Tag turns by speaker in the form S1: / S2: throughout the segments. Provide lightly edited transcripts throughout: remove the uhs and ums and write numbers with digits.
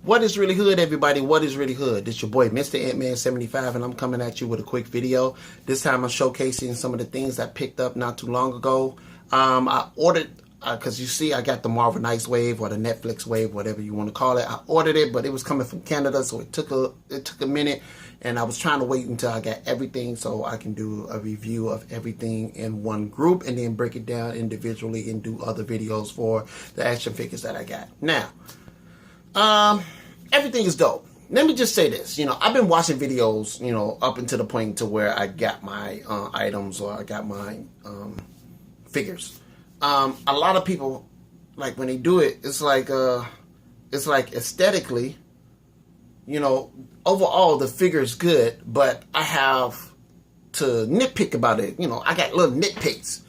S1: What is really hood, everybody? What is really hood? This your boy, Mr. Antman 75, and I'm coming at you with a quick video. This time I'm showcasing some of the things I picked up not too long ago. I ordered, because you see I got the Marvel Nice Wave or the Netflix Wave, whatever you want to call it. I ordered it, but it was coming from Canada, so it took a minute, and I was trying to wait until I got everything so I can do a review of everything in one group and then break it down individually and do other videos for the action figures that I got. Now, everything is dope. Let me just say this, I've been watching videos, up until the point to where I got my items or I got my figures. A lot of people, like when they do it, it's like aesthetically, overall the figure is good, but I have to nitpick about it. I got little nitpicks.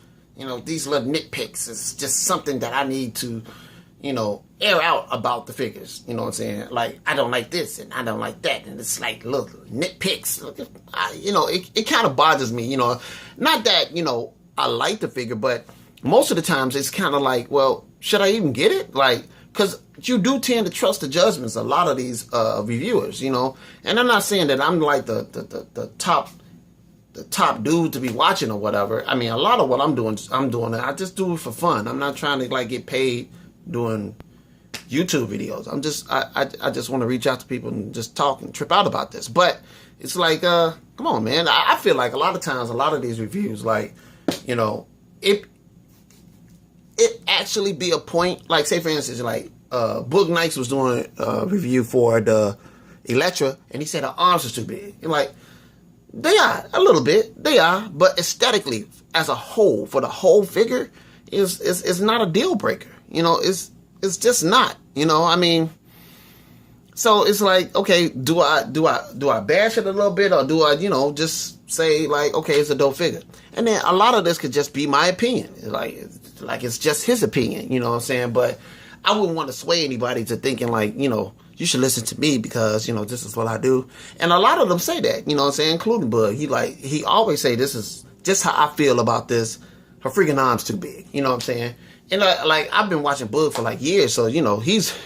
S1: These little nitpicks is just something that I need to, air out about the figures. You know what I'm saying? Like, I don't like this and I don't like that. And it's like little nitpicks. It kind of bothers me, Not that, I like the figure, but most of the times it's kind of like, well, should I even get it? Like, because you do tend to trust the judgments of a lot of these reviewers, And I'm not saying that I'm like the top dude to be watching or whatever. I mean, a lot of what I'm doing it. I just do it for fun. I'm not trying to like get paid doing YouTube videos. I just want to reach out to people and just talk and trip out about this. But it's like, come on, man. I feel like a lot of times, a lot of these reviews, like, it actually be a point. Like, say for instance, like Boog Nights was doing a review for the Electra, and he said her arms are too big. And like, they are a little bit, but aesthetically, as a whole, for the whole figure, is not a deal breaker. It's just not. I mean, so it's like, okay, do I bash it a little bit, or do I, just say like, okay, it's a dope figure? And then a lot of this could just be my opinion. Like it's just his opinion, you know what I'm saying? But I wouldn't want to sway anybody to thinking like, you should listen to me because, this is what I do. And a lot of them say that, you know what I'm saying, including Bug. He always say, this is just how I feel about this. Her freaking arm's too big, you know what I'm saying? And like, I've been watching Bug for like years, so, he's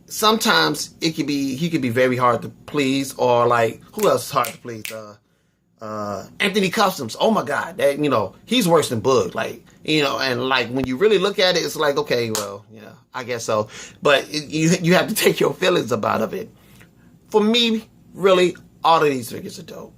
S1: sometimes he could be very hard to please, or like, who else is hard to please? Anthony Customs. Oh my God, that, he's worse than Bug. Like, and like when you really look at it, it's like, okay, well, yeah, I guess so. But you have to take your feelings about it. For me, really, all of these figures are dope.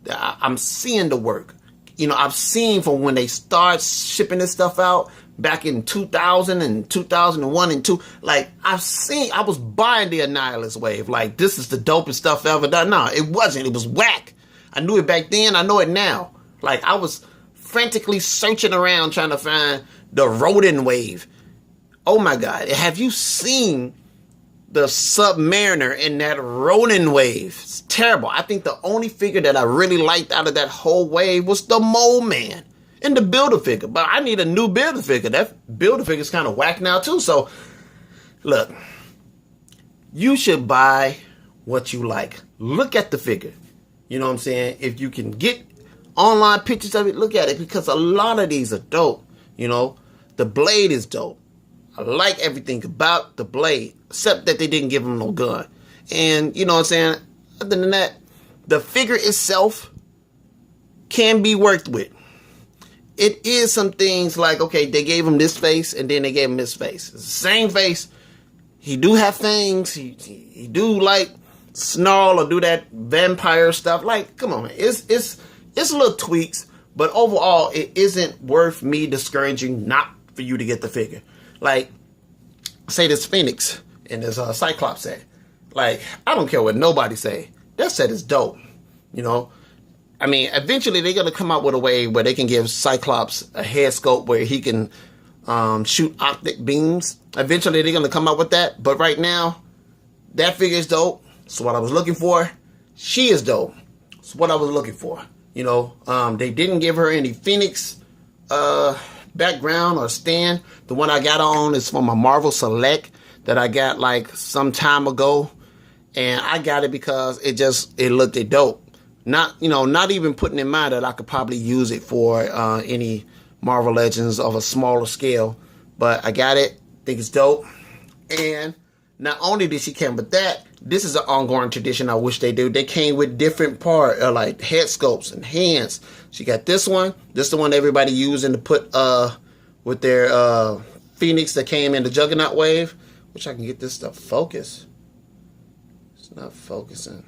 S1: I'm seeing the work. I've seen from when they start shipping this stuff out back in 2000 and 2001 and 2. Like, I was buying the Annihilus Wave. Like, this is the dopest stuff ever done. No, it wasn't. It was whack. I knew it back then. I know it now. Like, I was frantically searching around trying to find the Rodin Wave. Oh my God. Have you seen the Submariner in that Rodin Wave? It's terrible. I think the only figure that I really liked out of that whole wave was the Mole Man and the Build-A-Figure. But I need a new Build-A-Figure. That Build-A-Figure is kind of whack now too. So, look, you should buy what you like. Look at the figure. You know what I'm saying? If you can get online pictures of it, look at it, because a lot of these are dope. The blade is dope. I like everything about the blade, except that they didn't give him no gun. And, you know what I'm saying? Other than that, the figure itself can be worked with. It is some things like, okay, they gave him this face and then they gave him this face. It's the same face. He do have things. He do like snarl or do that vampire stuff. Like, come on, man. It's little tweaks, but overall, it isn't worth me discouraging not for you to get the figure. Like, say this Phoenix and this Cyclops set. Like, I don't care what nobody say. That set is dope. I mean, eventually they're going to come out with a way where they can give Cyclops a head sculpt where he can shoot optic beams. Eventually they're going to come out with that. But right now, that figure is dope. It's what I was looking for. She is dope. It's what I was looking for. They didn't give her any Phoenix background or stand. The one I got on is from a Marvel Select that I got like some time ago, and I got it because it looked dope. Not even putting in mind that I could probably use it for any Marvel Legends of a smaller scale, but I got it. Think it's dope. And not only did she come with that, this is an ongoing tradition I wish they do. They came with different like head sculpts and hands. She got this one. This is the one everybody using to put with their Phoenix that came in the Juggernaut wave. Wish I can get this stuff focused. It's not focusing.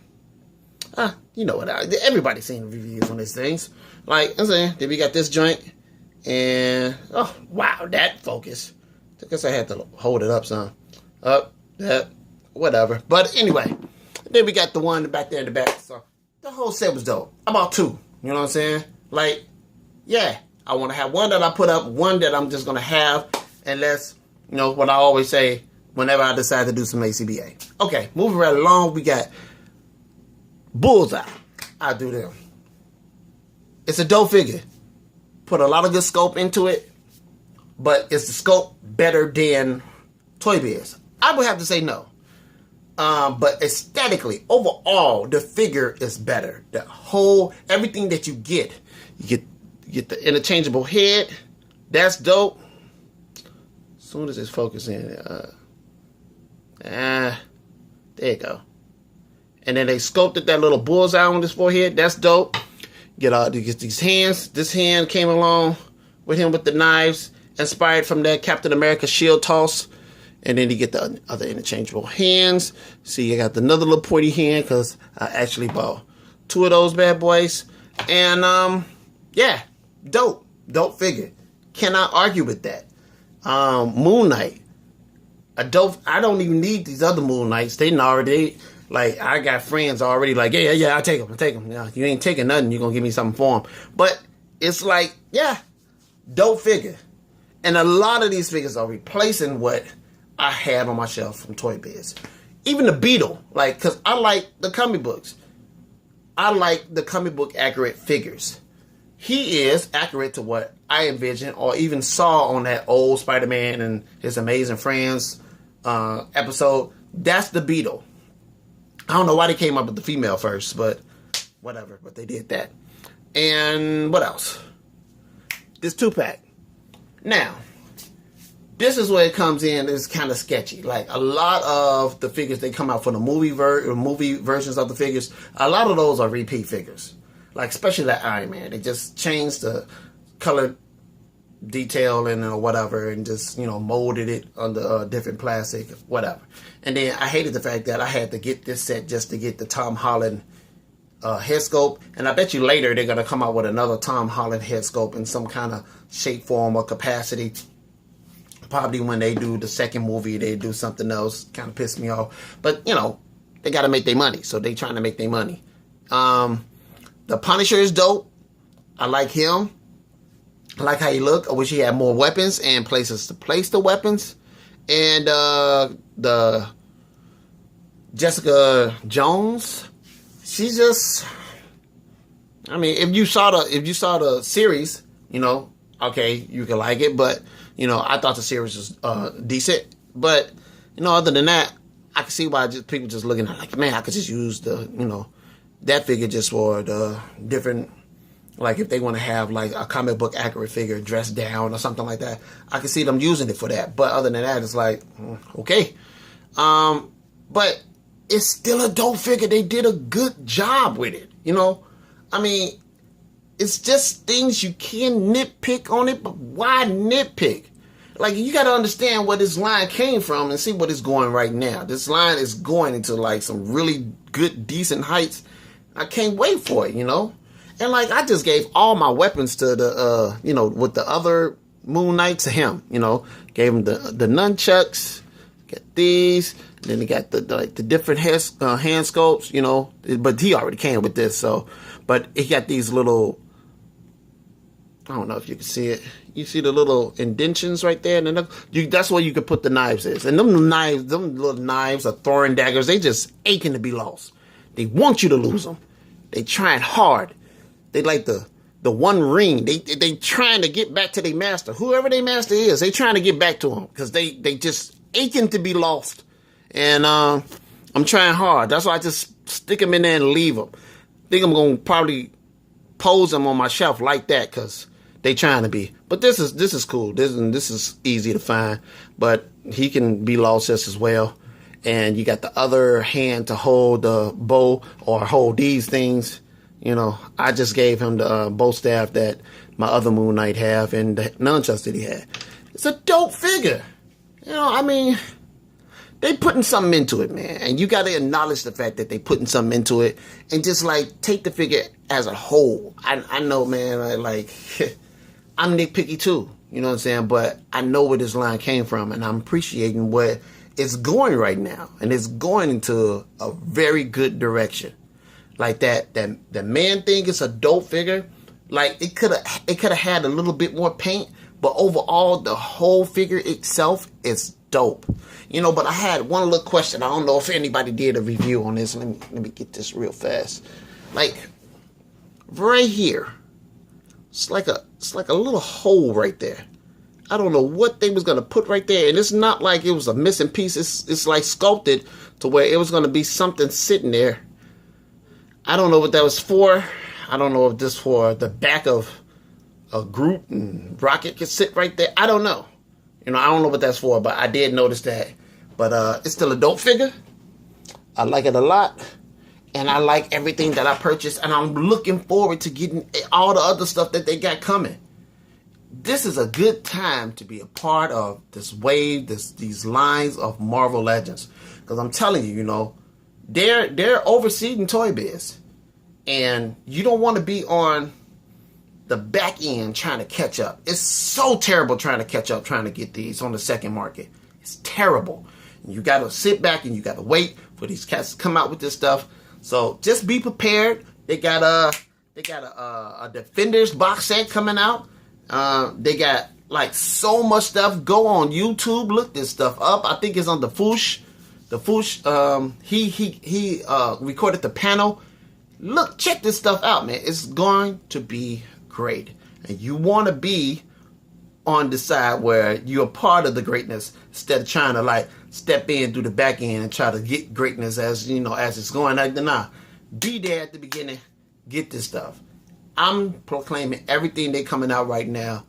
S1: You know what? Everybody's seen the reviews on these things. Like I'm saying, then we got this joint. And, oh, wow, that focus. I guess I had to hold it up some. Up, that, whatever. But anyway, then we got the one back there in the back. So the whole set was dope. I bought two. You know what I'm saying? Like, yeah, I want to have one that I put up, one that I'm just going to have, unless, you know, what I always say whenever I decide to do some ACBA. Okay, moving right along, we got Bullseye. I do them. It's a dope figure. Put a lot of good scope into it, but is the scope better than Toy Biz? I would have to say no. But aesthetically, overall, the figure is better. The whole, everything that you get the interchangeable head. That's dope. As soon as it's focusing, there you go. And then they sculpted that little bullseye on his forehead. That's dope. Get these hands. This hand came along with him with the knives, inspired from that Captain America shield toss. And then you get the other interchangeable hands. See, I got another little pointy hand because I actually bought two of those bad boys. And yeah, dope figure. Cannot argue with that. Moon Knight, a dope. I don't even need these other Moon Knights. They already. Like, I got friends already like, yeah, I'll take them. Yeah, you ain't taking nothing, you're going to give me something for them. But it's like, yeah, dope figure. And a lot of these figures are replacing what I had on my shelf from Toy Biz. Even the Beetle, like, because I like the comic books. I like the comic book accurate figures. He is accurate to what I envisioned or even saw on that old Spider-Man and His Amazing Friends episode. That's the Beetle. I don't know why they came up with the female first, but whatever. But they did that. And what else? This 2-pack. Now, this is where it comes in. It's kind of sketchy. Like, a lot of the figures they come out for the movie versions of the figures, a lot of those are repeat figures. Like, especially that Iron Man. They just changed the color detailing or whatever and just, you know, molded it under different plastic, whatever. And then I hated the fact that I had to get this set just to get the Tom Holland head sculpt. And I bet you later they're going to come out with another Tom Holland head sculpt in some kind of shape, form, or capacity. Probably when they do the second movie, they do something else. Kind of pissed me off. But, you know, they got to make their money. So they trying to make their money. The Punisher is dope. I like him. I like how he look. I wish he had more weapons and places to place the weapons. And the Jessica Jones, she's just, I mean, if you saw the series, you know, okay, you can like it, but you know, I thought the series was decent. But you know, other than that, I can see why people just looking at like, man, I could just use the, you know, that figure just for the different. Like, if they want to have, like, a comic book accurate figure dressed down or something like that, I can see them using it for that. But other than that, it's like, okay. But it's still a dope figure. They did a good job with it, you know? I mean, it's just things you can nitpick on it, but why nitpick? Like, you got to understand where this line came from and see what it's going right now. This line is going into, like, some really good, decent heights. I can't wait for it, you know? And, like, I just gave all my weapons to the, you know, with the other Moon Knight to him, you know. Gave him the nunchucks, got these, and then he got the different hand sculpts, you know. But he already came with this, so. But he got these little, I don't know if you can see it. You see the little indentions right there? And then that's where you could put the knives is. And them little knives are throwing daggers. They just aching to be lost. They want you to lose them. They trying hard. They like the one ring. They trying to get back to their master. Whoever their master is, they trying to get back to him. Because they just aching to be lost. And I'm trying hard. That's why I just stick them in there and leave them. I think I'm going to probably pose them on my shelf like that. Because They trying to be. But this is cool. This is easy to find. But he can be lost as well. And you got the other hand to hold the bow or hold these things. You know, I just gave him the bow staff that my other Moon Knight have and the nunchucks that he had. It's a dope figure. You know, I mean, they putting something into it, man. And you got to acknowledge the fact that they putting something into it and just, like, take the figure as a whole. I know, man, like, I'm nitpicky too. You know what I'm saying? But I know where this line came from, and I'm appreciating where it's going right now. And it's going into a very good direction. Like that man thing is a dope figure. Like it could have had a little bit more paint, but overall the whole figure itself is dope. You know, but I had one little question. I don't know if anybody did a review on this. Let me get this real fast. Like right here, it's like a little hole right there. I don't know what they was gonna put right there, and it's not like it was a missing piece. It's like sculpted to where it was gonna be something sitting there. I don't know what that was for. I don't know if this for the back of a Groot and Rocket could sit right there. I don't know. You know, I don't know what that's for, but I did notice that. But it's still a dope figure. I like it a lot. And I like everything that I purchased. And I'm looking forward to getting all the other stuff that they got coming. This is a good time to be a part of this wave, these lines of Marvel Legends. Because I'm telling you, you know, they're overseeding Toy Biz. And you don't want to be on the back end trying to catch up. It's so terrible trying to catch up, trying to get these on the second market. It's terrible. And you got to sit back and you got to wait for these cats to come out with this stuff. So just be prepared. They got a Defenders box set coming out. They got like so much stuff. Go on YouTube, look this stuff up. I think it's on the Foosh. The Foosh, he recorded the panel. Look, check this stuff out, man. It's going to be great. And you want to be on the side where you're a part of the greatness instead of trying to like step in through the back end and try to get greatness as, you know, as it's going. Like, nah, be there at the beginning. Get this stuff. I'm proclaiming everything they coming out right now.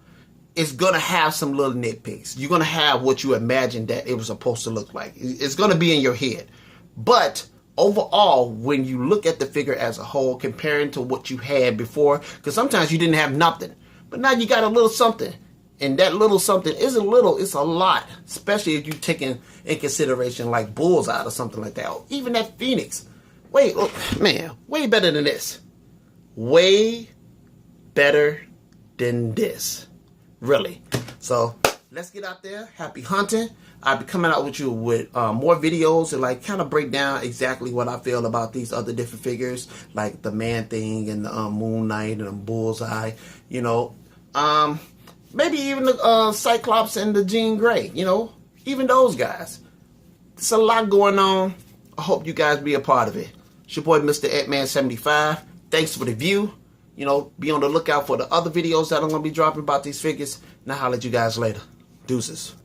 S1: It's going to have some little nitpicks. You're going to have what you imagined that it was supposed to look like. It's going to be in your head. But overall, when you look at the figure as a whole, comparing to what you had before, because sometimes you didn't have nothing, but now you got a little something. And that little something isn't little, it's a lot. Especially if you take in consideration like Bullseye or something like that. Or even that Phoenix. Wait, look, man, way better than this. Way better than this. Really. So let's get out there. Happy hunting. I'll be coming out with you with more videos and like kind of break down exactly what I feel about these other different figures, like the Man Thing and the Moon Knight and the Bullseye. You know, maybe even the Cyclops and the Jean Grey. You know, even those guys. There's a lot going on. I hope you guys be a part of it. It's your boy, Mr. Antman 75. Thanks for the view. You know, be on the lookout for the other videos that I'm going to be dropping about these figures. And I'll holler at you guys later. Deuces.